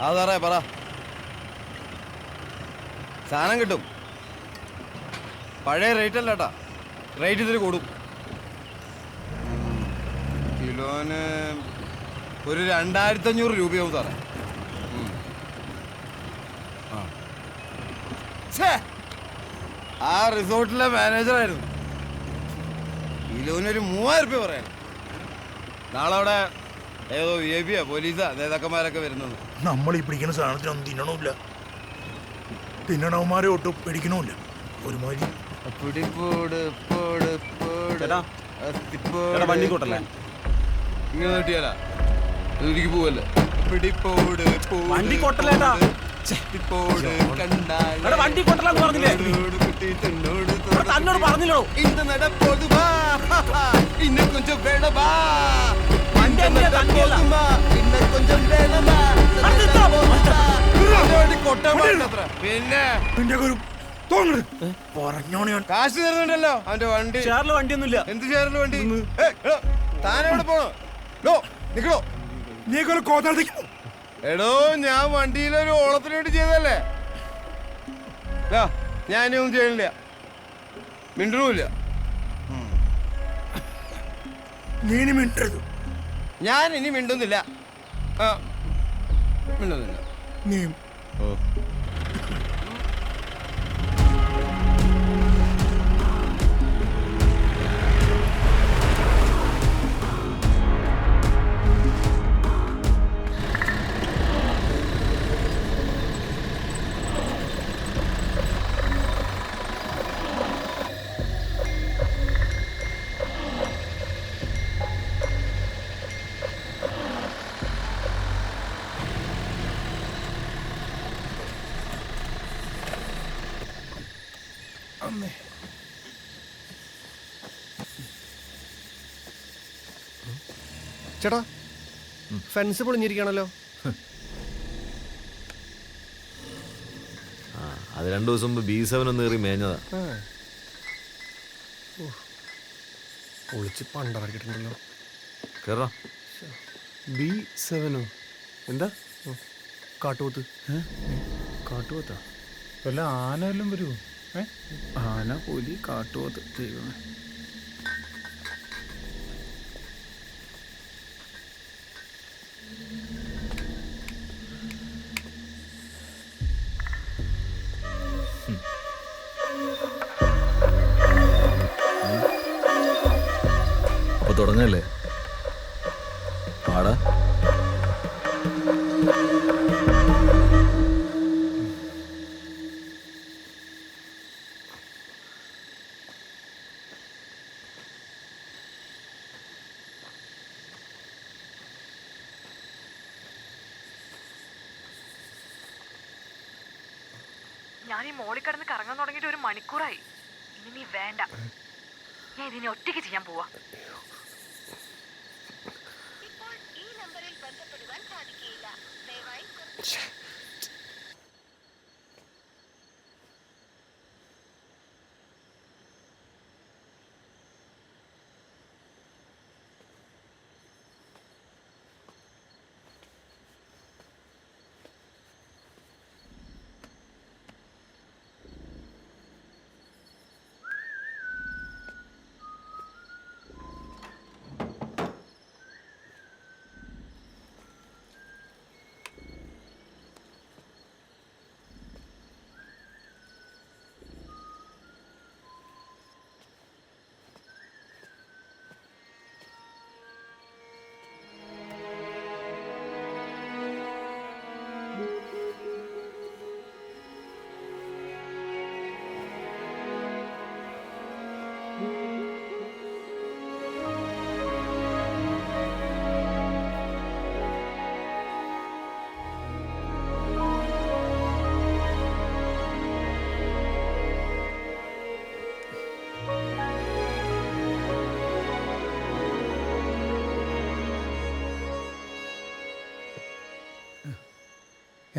ആ സാറേ പറ. സാധനം കിട്ടും. പഴയ റേറ്റ് അല്ല കേട്ടാ, റേറ്റ് ഇതിൽ കൂടും. കിലോന് ഒരു 2500 രൂപയാവും സാറേ. ആ റിസോർട്ടിലെ മാനേജറായിരുന്നു. കിലോനൊരു 3000 രൂപ പറയാൻ. നാളെ അവിടെ ഏതോ VIP പോലീസാ നേതാക്കന്മാരൊക്കെ വരുന്നത്. നമ്മൾ ഈ പിടിക്കുന്ന സാധനത്തിനൊന്നും തിന്നണമില്ല, തിന്നണവന്മാരെ ഒട്ടും പിടിക്കണമില്ല. ഒരുമാതിരി ഇങ്ങനെ കിട്ടിയാലാ ഒരിക്കൽ പോവല്ലേ. പിന്നെ കാശ് തരുന്നുണ്ടല്ലോ അവന്റെ വണ്ടി. വണ്ടിയൊന്നുമില്ല. എന്ത് ഷെയറിൽ വണ്ടി? താനെവിടെ പോണോ? നിക്കണോ? എടോ ഞാൻ വണ്ടിയിലൊരു ഓളത്തിന് വേണ്ടി ചെയ്തല്ലേ. ഞാനൊന്നും ചെയ്യണില്ല, മിണ്ടണമില്ല. ഞാൻ ഇനി മിണ്ടുന്നില്ല. മിണ്ടുന്നില്ല. ചേട്ടാ, ഫെൻസ് പൊളിഞ്ഞിരിക്കണല്ലോ. അത് 2 ദിവസം മുമ്പ് B7 ഒന്ന് കയറി മേഞ്ഞതാ. പൊളിച്ച് പണ്ടറക്കിട്ടുണ്ടല്ലോ. കേറാ. B7 എന്താ? കാട്ടുപോത്ത്. കാട്ടുപോത്താ? വല്ല ആന വല്ലതും വരുമോ? ആന, പുലി, കാട്ടുപോത്ത്. ദൈവമേ. അപ്പൊ തുടങ്ങല്ലേ ആടാ. ഞാൻ ഈ മോളിൽ കിടന്ന് കറങ്ങാൻ തുടങ്ങിയിട്ട് 1 മണിക്കൂറായി. ഇനി നീ വേണ്ട, ഞാൻ ഇതിനെ ഒറ്റയ്ക്ക് ചെയ്യാൻ പോവാ.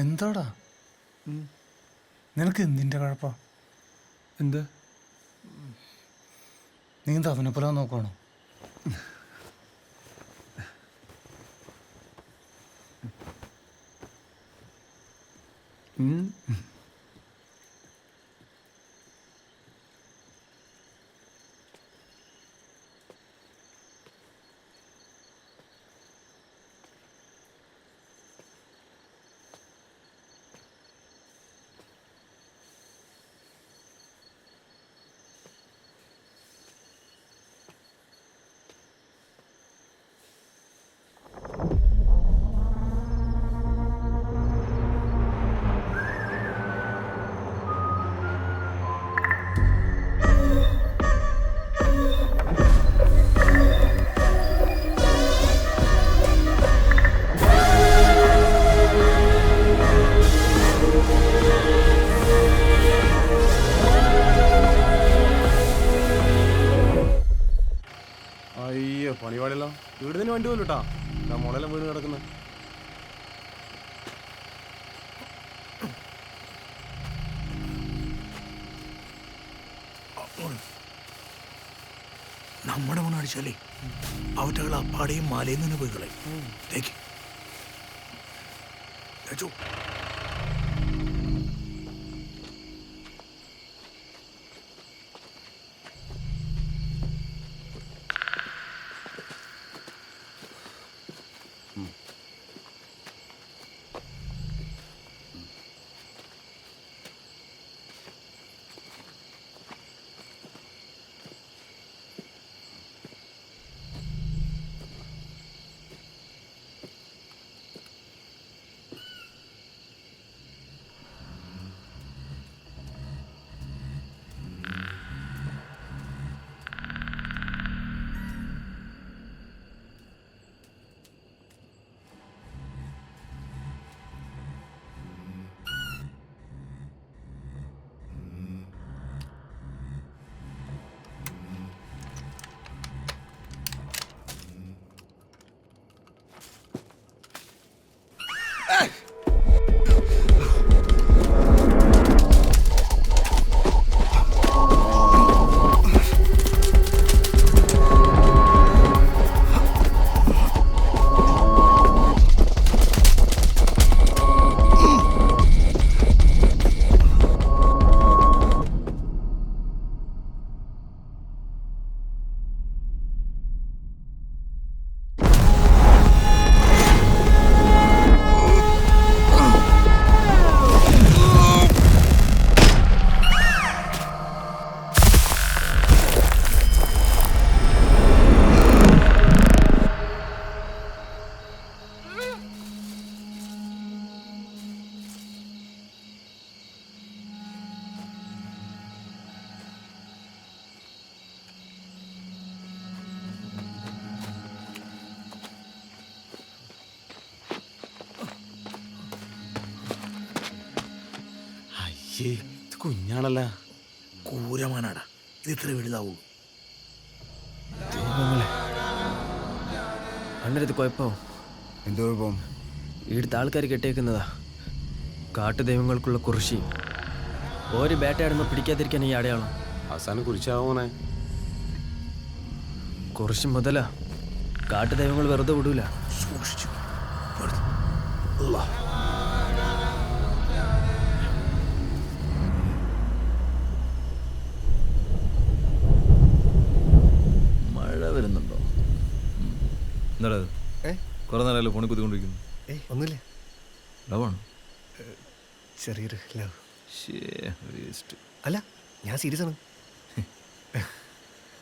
എന്താടാ നിനക്ക് എന്തിൻ്റെ കുഴപ്പ? എന്ത്? നീ എന്താ അവനെ പോലെ നോക്കണോ? ഉം. അയ്യോ പണിപാടിയല്ലോ വീടിന് വണ്ടി പോലും കേട്ടാ മോളെല്ലാം വീട് കിടക്കുന്നത്. നമ്മുടെ മണം അടിച്ചാലേ അവറ്റകൾ അപ്പാടെയും മാലയിൽ നിന്ന് പോയി കളയും. തേക്ക് തേച്ചു. അയ്യേ ഇത് കുഞ്ഞാണല്ല. കൂരമാനാടാ, ഇത് ഇത്ര വലുതാവൂ. അണ്ണരത് കുഴപ്പമാവും. എന്തോ കുഴപ്പം? ഇവിടുത്തെ ആൾക്കാർ കെട്ടിയേക്കുന്നതാ കാട്ടു ദൈവങ്ങൾക്കുള്ള കുറിശി. ഒരു വേട്ടയാടുമ്പോൾ പിടിക്കാതിരിക്കാൻ ഈ അടയാളം. അവസാനം കുരിശാവോനെ. കുറിശി മുതലാ കാട്ടു ദൈവങ്ങൾ വെറുതെ വിടൂല. സൂക്ഷിച്ചു. അല്ലാ. മഴ വരുന്നുണ്ടോ? എന്താ കുറെ നേരമല്ലോ ഫോണിൽ കുത്തിക്കൊണ്ടിരിക്കുന്നു. ഒന്നുമില്ല, ലവാണ്. ചെറിയൊരു ലവ്. വേസ്റ്റ്. അല്ല, ഞാൻ സീരിയസ് ആണ്.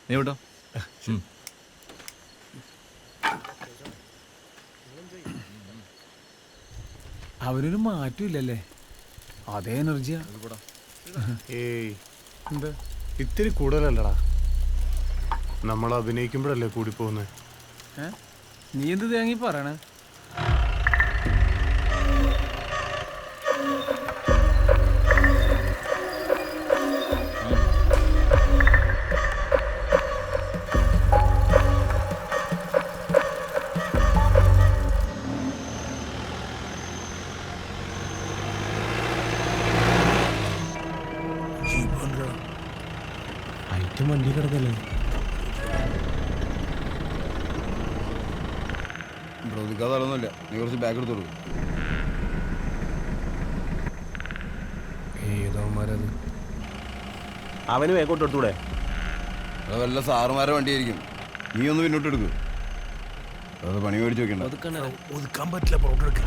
നീ വിട്ടോ. അവനൊരു മാറ്റം ഇല്ലല്ലേ, അതേ എനർജിയാ. ഏയ് എന്താ ഇത്തിരി കൂടുതലല്ലടാ. നമ്മൾ അഭിനയിക്കുമ്പോഴല്ലേ കൂടി പോകുന്നത്. നീ എന്ത് തേങ്ങി പറയണേ? ഐറ്റം വണ്ടി കിടക്കല്ലേ. ഇവിടെ ഒതുക്കാതെ തലൊന്നുമില്ല. നീ കുറച്ച് ബാക്ക് എടുത്തോളൂ. അവന്മാരത് അവന് വേക്കോട്ട് എടുത്തൂടെ? അത് വല്ല സാറുമാരെ വണ്ടിയായിരിക്കും. നീ ഒന്ന് പിന്നോട്ട് എടുക്കൂ. അത് പണി മേടിച്ച് വെക്കണ്ട. ഒതുക്കാൻ പറ്റില്ല. പൗഡർ എടുക്ക.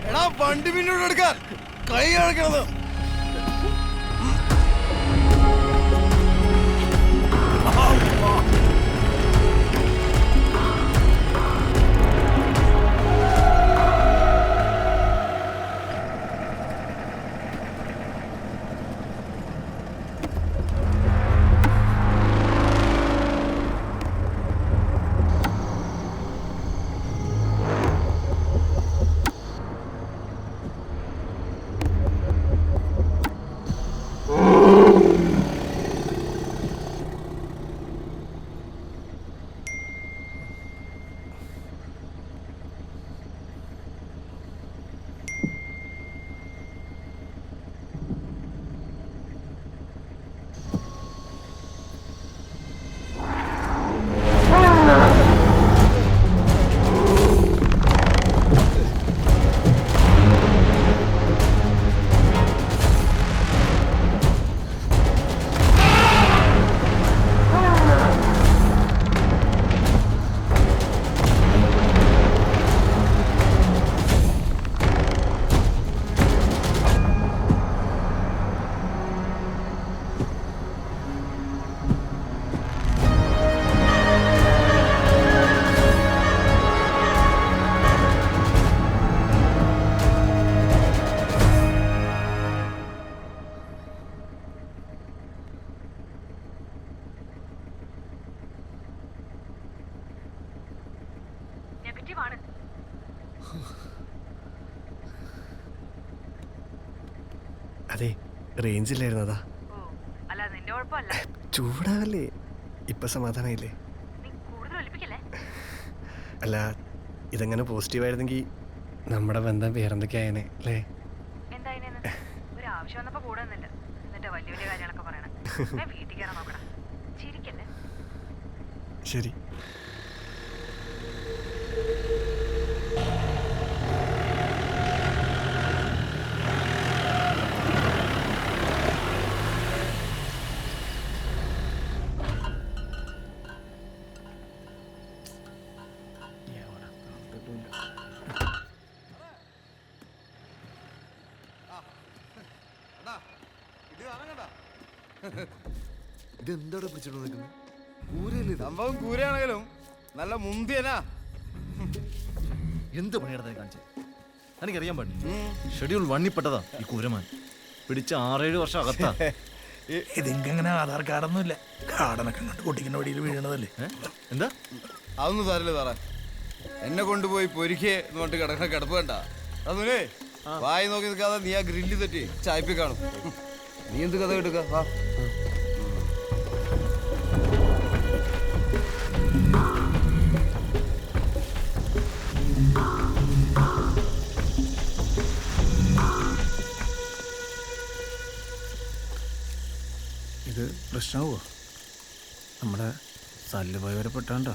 എടാ വണ്ടി പിന്നോട്ട് എടുക്കാൻ കൈ കാണിക്കണത്. നെഗറ്റീവാണ്. അതെ, റേഞ്ചില്ലായിരുന്നതാ. ഓ അല്ല നിന്റെ കുഴപ്പമല്ല. ചൂടാവല്ലേ, ഇപ്പൊ സമാധാനായില്ലേ? നീ കൂടുതൽ ഒലിപ്പിക്കല്ലേ. അല്ല, ഇതെങ്ങനെ പോസിറ്റീവായിരുന്നെങ്കിൽ നമ്മുടെ ബന്ധം വേറെന്തൊക്കെയായനെ അല്ലേ? എന്തായാലും ഒരു ആവശ്യം വന്നപ്പോ കൂടെ നിന്നില്ല. എന്നിട്ട് വലിയ വലിയ കാര്യങ്ങളൊക്കെ പറയണം. ഞാൻ വീട്ടിൽ കയറാൻ നോക്കണം. ചിരിക്കല്ലേ. ശരി. ഇതെന്താണ് പിടിച്ചിട്ട് നിൽക്കുന്നത്? കൂരല്ലേ ഇത്? സംഭവം കൂരയാണെങ്കിലും നല്ല മുന്തിയനാ. എന്ത് പണിയാണ് കാണിച്ചത്? എനിക്കറിയാൻ പാടില്ല. ഷെഡ്യൂൾ 1 പെട്ടതാ ഈ കൂരമാൻ. പിടിച്ച 6-7 വർഷം അകത്താ. ഇതിങ്ങനെ ആധാർ കാർഡൊന്നുമില്ല. കാർഡനൊക്കെ കണ്ട് പൊട്ടിക്കുന്ന വഴിയിൽ വീഴണതല്ലേ? എന്താ? അതൊന്നും സാരല്ലേ സാറേ. എന്നെ കൊണ്ടുപോയി പൊരിക്കേ എന്ന് പറഞ്ഞിട്ട് കിടക്കണ കിടപ്പ് കണ്ട. അതൊന്നേ വായി നോക്കി നിൽക്കാതെ നീ ആ ഗ്രില്ല് തെറ്റി ചായപ്പി കാണും. നീ എന്ത് കഥ എടുക്ക? ഇത് പ്രശ്നമാവോ? നമ്മുടെ സല്ല് പോയവരെ പെട്ടാണ്ടോ?